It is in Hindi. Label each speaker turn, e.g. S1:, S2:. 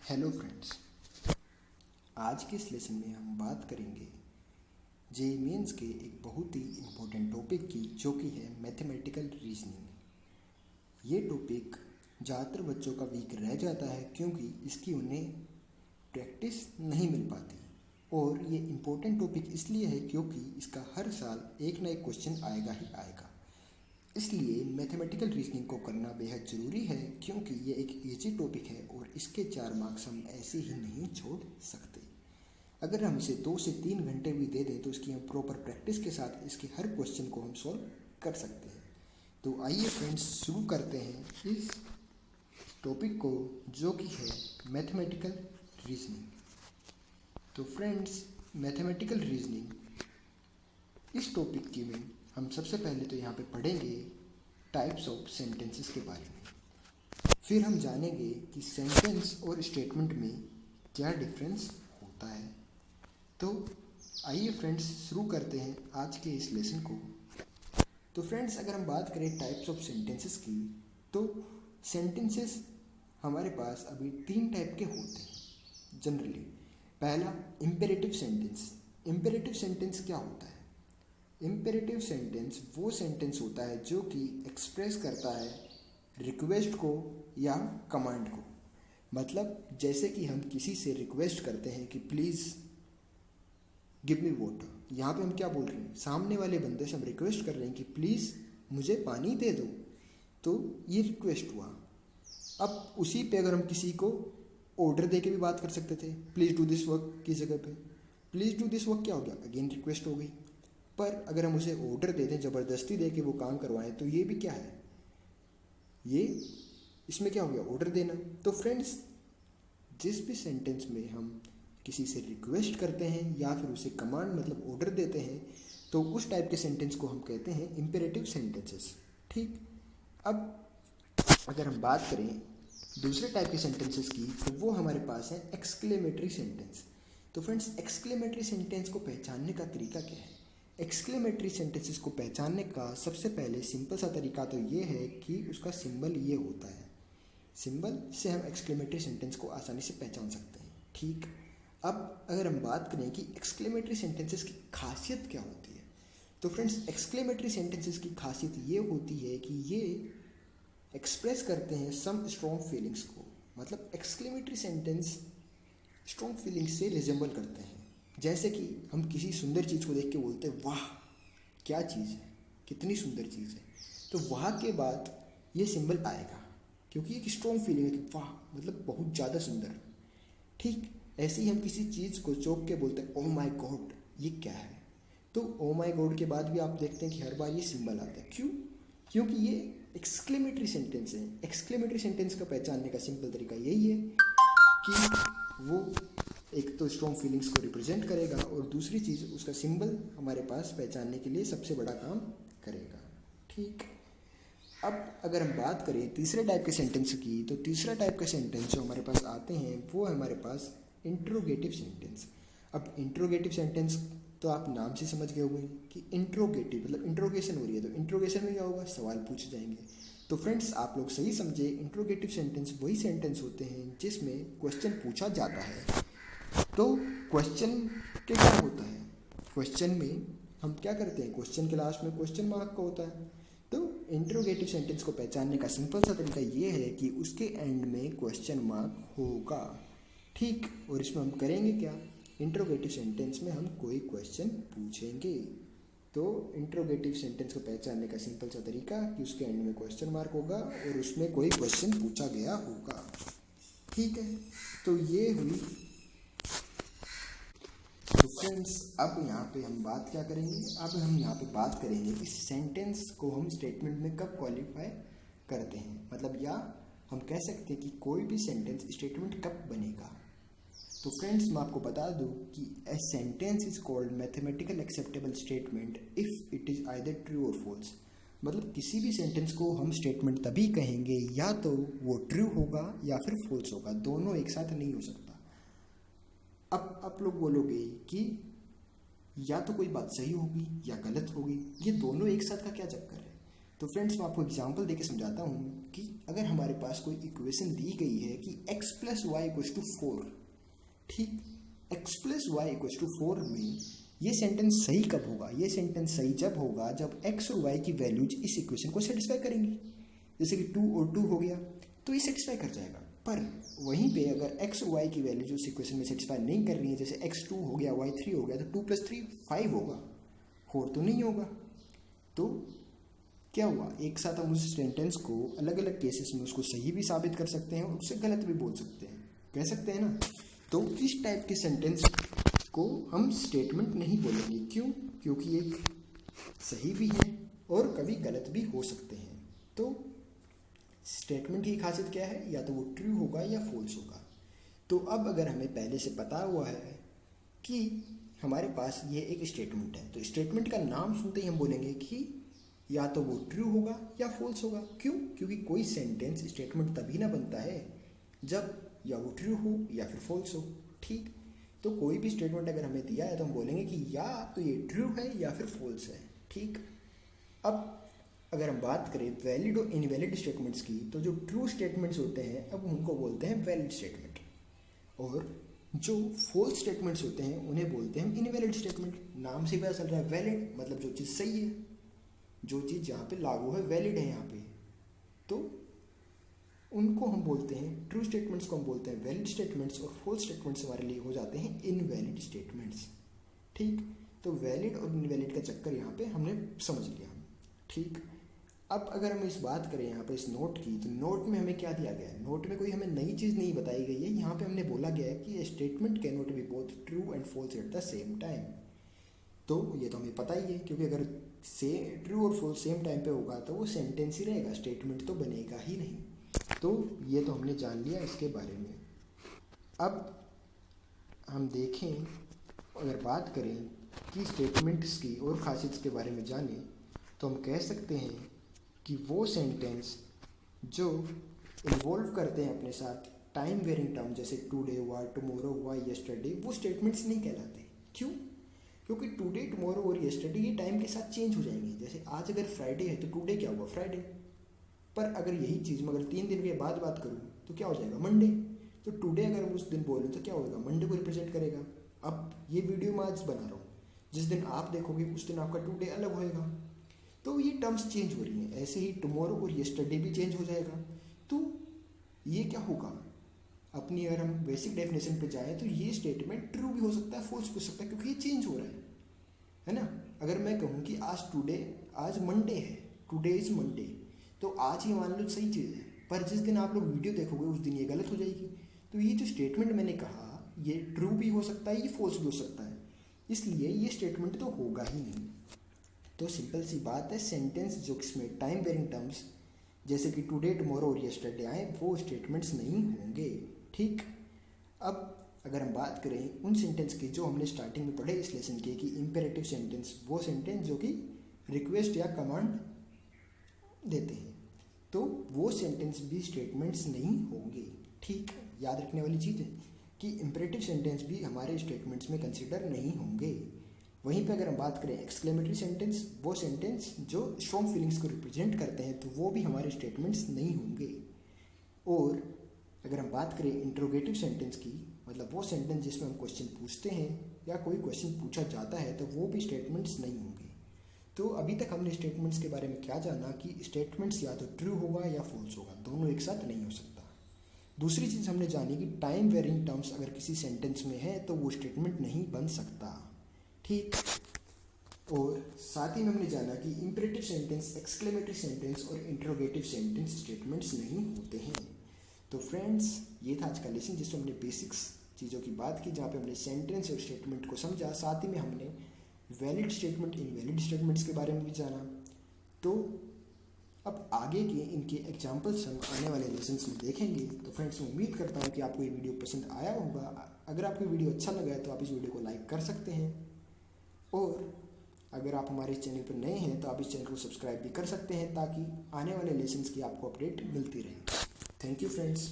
S1: हेलो फ्रेंड्स, आज के इस लेसन में हम बात करेंगे जेईई मेंस के एक बहुत ही इम्पोर्टेंट टॉपिक की, जो कि है मैथमेटिकल रीजनिंग। ये टॉपिक ज़्यादातर बच्चों का वीक रह जाता है क्योंकि इसकी उन्हें प्रैक्टिस नहीं मिल पाती। और ये इम्पोर्टेंट टॉपिक इसलिए है क्योंकि इसका हर साल एक ना एक क्वेश्चन आएगा ही आएगा। इसलिए मैथमेटिकल रीजनिंग को करना बेहद ज़रूरी है क्योंकि ये एक ईजी टॉपिक है और इसके 4 मार्क्स हम ऐसे ही नहीं छोड़ सकते। अगर हम इसे 2 से 3 घंटे भी दे दें तो इसकी हम प्रॉपर प्रैक्टिस के साथ इसके हर क्वेश्चन को हम सॉल्व कर सकते हैं। तो आइए फ्रेंड्स, शुरू करते हैं इस टॉपिक को, जो कि है मैथमेटिकल रीजनिंग। तो फ्रेंड्स, मैथमेटिकल रीजनिंग इस टॉपिक की में हम सबसे पहले तो यहाँ पे पढ़ेंगे टाइप्स ऑफ सेंटेंसेस के बारे में। फिर हम जानेंगे कि सेंटेंस और स्टेटमेंट में क्या डिफरेंस होता है। तो आइए फ्रेंड्स, शुरू करते हैं आज के इस लेसन को। तो फ्रेंड्स, अगर हम बात करें टाइप्स ऑफ सेंटेंसेस की, तो सेंटेंसेस हमारे पास अभी 3 टाइप के होते हैं जनरली। पहला, इम्पेरेटिव सेंटेंस। इम्पेरेटिव सेंटेंस क्या होता है? इम्पेरेटिव सेंटेंस वो सेंटेंस होता है जो कि एक्सप्रेस करता है रिक्वेस्ट को या कमांड को। मतलब जैसे कि हम किसी से रिक्वेस्ट करते हैं कि प्लीज़ गिव मी वाटर। यहाँ पे हम क्या बोल रहे हैं? सामने वाले बंदे से हम रिक्वेस्ट कर रहे हैं कि प्लीज़ मुझे पानी दे दो। तो ये रिक्वेस्ट हुआ। अब उसी पे अगर हम किसी को ऑर्डर दे के भी बात कर सकते थे, प्लीज़ डू दिस वर्क की जगह पे प्लीज़ डू दिस वर्क क्या हो गया? अगेन रिक्वेस्ट हो गई। पर अगर हम उसे ऑर्डर दे दें, ज़बरदस्ती दे के वो काम करवाएं, तो ये भी क्या है? ये इसमें क्या हो गया? ऑर्डर देना। तो फ्रेंड्स, जिस भी सेंटेंस में हम किसी से रिक्वेस्ट करते हैं या फिर उसे कमांड मतलब ऑर्डर देते हैं, तो उस टाइप के सेंटेंस को हम कहते हैं इम्पेरेटिव सेंटेंसेस। ठीक। अब अगर हम बात करें दूसरे टाइप के सेंटेंसेस की, तो वो हमारे पास है एक्सक्लेमेटरी सेंटेंस। तो फ्रेंड्स, एक्सक्लेमेटरी सेंटेंस को पहचानने का तरीका क्या है? एक्सक्लेमेटरी सेंटेंसेस को पहचानने का सबसे पहले सिंपल सा तरीका तो ये है कि उसका सिंबल ये होता है। सिंबल से हम एक्सक्लेमेटरी सेंटेंस को आसानी से पहचान सकते हैं। ठीक। अब अगर हम बात करें कि एक्सक्लेमेटरी सेंटेंसेस की खासियत क्या होती है, तो फ्रेंड्स, एक्सक्लेमेटरी सेंटेंसेस की खासियत ये होती है कि ये एक्सप्रेस करते हैं सम स्ट्रॉन्ग फीलिंग्स को। मतलब एक्सक्लेमेटरी सेंटेंस स्ट्रॉन्ग फीलिंग्स से रिजेंबल करते हैं। जैसे कि हम किसी सुंदर चीज़ को देख के बोलते हैं, वाह क्या चीज़ है, कितनी सुंदर चीज़ है। तो वाह के बाद ये सिंबल आएगा क्योंकि एक स्ट्रॉन्ग फीलिंग है कि वाह मतलब बहुत ज़्यादा सुंदर। ठीक। ऐसे ही हम किसी चीज़ को चौंक के बोलते हैं, ओह माय गॉड ये क्या है। तो ओह माय गॉड के बाद भी आप देखते हैं कि हर बार ये सिंबल आता है। क्यों? क्योंकि ये एक्सक्लेमेटरी सेंटेंस है। एक्सक्लेमेटरी सेंटेंस का पहचानने का सिंपल तरीका यही है कि वो एक तो स्ट्रॉन्ग फीलिंग्स को रिप्रेजेंट करेगा और दूसरी चीज़ उसका सिंबल हमारे पास पहचानने के लिए सबसे बड़ा काम करेगा। ठीक। अब अगर हम बात करें तीसरे टाइप के सेंटेंस की, तो तीसरा टाइप के सेंटेंस जो हमारे पास आते हैं वो है हमारे पास इंट्रोगेटिव सेंटेंस। अब इंट्रोगेटिव सेंटेंस तो आप नाम से समझ गए होंगे कि इंट्रोगेटिव मतलब इंट्रोगेशन हो रही है। तो इंट्रोगेशन में क्या होगा? सवाल पूछे जाएंगे। तो फ्रेंड्स, आप लोग सही समझे, इंट्रोगेटिव सेंटेंस वही सेंटेंस होते हैं जिसमें क्वेश्चन पूछा जाता है। तो क्वेश्चन के क्या होता है? क्वेश्चन में हम क्या करते हैं? क्वेश्चन के लास्ट में क्वेश्चन मार्क का होता है। तो इंट्रोगेटिव सेंटेंस को पहचानने का सिंपल सा तरीका ये है कि उसके एंड में क्वेश्चन मार्क होगा। ठीक। और इसमें हम करेंगे क्या? इंट्रोगेटिव सेंटेंस में हम कोई क्वेश्चन पूछेंगे। तो इंट्रोगेटिव सेंटेंस को पहचानने का सिंपल सा तरीका कि उसके एंड में क्वेश्चन मार्क होगा और उसमें कोई क्वेश्चन पूछा गया होगा। ठीक है। तो ये हुई। तो फ्रेंड्स, अब यहाँ पे हम बात क्या करेंगे? अब हम यहाँ पे बात करेंगे कि सेंटेंस को हम स्टेटमेंट में कब क्वालिफाई करते हैं। मतलब या हम कह सकते हैं कि कोई भी सेंटेंस स्टेटमेंट कब बनेगा। तो फ्रेंड्स, मैं आपको बता दूँ कि a sentence is called mathematical acceptable statement if it is either true और फॉल्स। मतलब किसी भी सेंटेंस को हम स्टेटमेंट तभी कहेंगे या तो वो ट्रू होगा या फिर फॉल्स होगा, दोनों एक साथ नहीं हो सकता। अब आप लोग बोलोगे कि या तो कोई बात सही होगी या गलत होगी, ये दोनों एक साथ का क्या चक्कर है? तो फ्रेंड्स मैं आपको एग्जांपल देके समझाता हूँ कि अगर हमारे पास कोई इक्वेशन दी गई है कि x plus y equals to 4, ठीक, x plus y equals to 4 में ये सेंटेंस सही कब होगा? ये सेंटेंस सही जब होगा जब x और y की वैल्यूज इस इक्वेशन को सेटिस्फाई करेंगी। जैसे कि 2 और 2 हो गया तो ये सेटिस्फाई कर जाएगा। पर वहीं पे अगर x और y की वैल्यूज उस इक्वेशन में सेटिस्फाई नहीं कर रही है, जैसे x 2 हो गया y 3 हो गया, तो 2 प्लस 3 5 होगा, 4 तो नहीं होगा। तो क्या हुआ, एक साथ हम उस सेंटेंस को अलग अलग केसेस में उसको सही भी साबित कर सकते हैं और उससे गलत भी बोल सकते हैं, कह सकते हैं ना। तो इस टाइप के सेंटेंस को हम स्टेटमेंट नहीं बोलेंगे। क्यों? क्योंकि एक सही भी है और कभी गलत भी हो सकते हैं। तो स्टेटमेंट की खासियत क्या है? या तो वो ट्रू होगा या फॉल्स होगा। तो अब अगर हमें पहले से पता हुआ है कि हमारे पास ये एक स्टेटमेंट है, तो स्टेटमेंट का नाम सुनते ही हम बोलेंगे कि या तो वो ट्रू होगा या फॉल्स होगा। क्यों? क्योंकि कोई सेंटेंस स्टेटमेंट तभी ना बनता है जब या वो ट्रू हो या फिर फॉल्स हो, ठीक। तो कोई भी स्टेटमेंट अगर हमें दिया है तो हम बोलेंगे कि या तो ये ट्रू है या फिर फॉल्स है, ठीक। अब अगर हम बात करें वैलिड और इनवैलिड स्टेटमेंट्स की, तो जो ट्रू स्टेटमेंट्स होते हैं अब उनको बोलते हैं वैलिड स्टेटमेंट, और जो फॉल्स स्टेटमेंट्स होते हैं उन्हें बोलते हैं इनवैलिड स्टेटमेंट। नाम से पता चल रहा है वैलिड मतलब जो चीज़ सही है, जो चीज़ जहाँ पे लागू है, वैलिड है यहाँ पे, तो उनको हम बोलते हैं ट्रू स्टेटमेंट्स को हम बोलते हैं वैलिड स्टेटमेंट्स, और फॉल्स स्टेटमेंट्स हमारे लिए हो जाते हैं इनवैलिड स्टेटमेंट्स, ठीक। तो वैलिड और इनवैलिड का चक्कर यहाँ पे हमने समझ लिया, ठीक। अब अगर हम इस बात करें यहाँ पे इस नोट की, तो नोट में हमें क्या दिया गया है? नोट में कोई हमें नई चीज़ नहीं बताई गई है। यहाँ पे हमने बोला गया है कि statement can not be both true and false at the same time. तो ये तो हमें पता ही है, क्योंकि अगर से ट्रू और फॉल्स सेम टाइम पे होगा तो वो सेंटेंस ही रहेगा, स्टेटमेंट तो बनेगा ही नहीं। तो ये तो हमने जान लिया इसके बारे में। अब हम देखें, अगर बात करें कि स्टेटमेंट्स की और खासियत के बारे में जानें, तो हम कह सकते हैं कि वो सेंटेंस जो इन्वॉल्व करते हैं अपने साथ टाइम वेरिंग टर्म, जैसे टुडे हुआ, टुमारो हुआ, यस्टरडे, वो स्टेटमेंट्स नहीं कहलाते। क्यों? क्योंकि टुडे, टुमारो और यस्टरडे ये टाइम के साथ चेंज हो जाएंगे। जैसे आज अगर फ्राइडे है तो टुडे क्या हुआ? फ्राइडे। पर अगर यही चीज़ मैं अगर 3 दिन के बाद बात करूँ तो क्या हो जाएगा? मंडे। तो टुडे अगर उस दिन बोलूँ तो क्या होगा? मंडे को रिप्रेजेंट करेगा। अब ये वीडियो मैं आज बना रहा हूँ, जिस दिन आप देखोगे उस दिन आपका टुडे अलग होएगा। तो ये टर्म्स चेंज हो रही हैं। ऐसे ही टुमारो और यस्टरडे भी चेंज हो जाएगा। तो ये क्या होगा? अपनी अगर हम बेसिक डेफिनेशन पे जाएं तो ये स्टेटमेंट ट्रू भी हो सकता है, फॉल्स भी हो सकता है, क्योंकि ये चेंज हो रहा है ना। अगर मैं कहूँ कि आज मंडे है, टुडे इज मंडे, तो आज ही मान लो सही चीज़ है, पर जिस दिन आप लोग वीडियो देखोगे उस दिन ये गलत हो जाएगी। तो ये जो स्टेटमेंट मैंने कहा ये ट्रू भी हो सकता है, ये फॉल्स भी हो सकता है, इसलिए ये स्टेटमेंट तो होगा ही नहीं। तो सिंपल सी बात है, सेंटेंस जो इसमें टाइम वेरिंग टर्म्स जैसे कि टुडे, टुमारो और यस्टरडे आए वो स्टेटमेंट्स नहीं होंगे, ठीक। अब अगर हम बात करें उन सेंटेंस की जो हमने स्टार्टिंग में पढ़े इस लेसन के, कि इम्पेरेटिव सेंटेंस, वो सेंटेंस जो कि रिक्वेस्ट या कमांड देते हैं, तो वो सेंटेंस भी स्टेटमेंट्स नहीं होंगे, ठीक। याद रखने वाली चीज़ है कि इम्पेरेटिव सेंटेंस भी हमारे स्टेटमेंट्स में कंसिडर नहीं होंगे। वहीं पे अगर हम बात करें एक्सक्लेमेटरी सेंटेंस, वो सेंटेंस जो स्ट्रॉन्ग फीलिंग्स को रिप्रेजेंट करते हैं, तो वो भी हमारे स्टेटमेंट्स नहीं होंगे। और अगर हम बात करें इंट्रोगेटिव सेंटेंस की, मतलब वो सेंटेंस जिसमें हम क्वेश्चन पूछते हैं या कोई क्वेश्चन पूछा जाता है, तो वो भी स्टेटमेंट्स नहीं होंगे। तो अभी तक हमने स्टेटमेंट्स के बारे में क्या जाना कि स्टेटमेंट्स या तो ट्रू होगा या फॉल्स होगा, दोनों एक साथ नहीं हो सकता। दूसरी चीज़ हमने जानी कि टाइम वेरिंग टर्म्स अगर किसी सेंटेंस में है तो वो स्टेटमेंट नहीं बन सकता, ठीक। और साथ ही में हमने जाना कि इंपेरेटिव सेंटेंस, एक्सक्लेमेटरी सेंटेंस और इंट्रोगेटिव सेंटेंस स्टेटमेंट्स नहीं होते हैं। तो फ्रेंड्स, ये था आज का लेसन जिसमें हमने बेसिक्स चीज़ों की बात की, जहाँ पे हमने सेंटेंस और स्टेटमेंट को समझा, साथ ही में हमने वैलिड स्टेटमेंट, इनवैलिड स्टेटमेंट्स के बारे में भी जाना। तो अब आगे के इनके एग्जाम्पल्स हम आने वाले लेसन्स में देखेंगे। तो फ्रेंड्स, मैं उम्मीद करता हूँ कि आपको ये वीडियो पसंद आया होगा। अगर आपको वीडियो अच्छा लगा है तो आप इस वीडियो को लाइक कर सकते हैं, और अगर आप हमारे चैनल पर नए हैं तो आप इस चैनल को सब्सक्राइब भी कर सकते हैं, ताकि आने वाले लेसन्स की आपको अपडेट मिलती रहे। Thank you friends.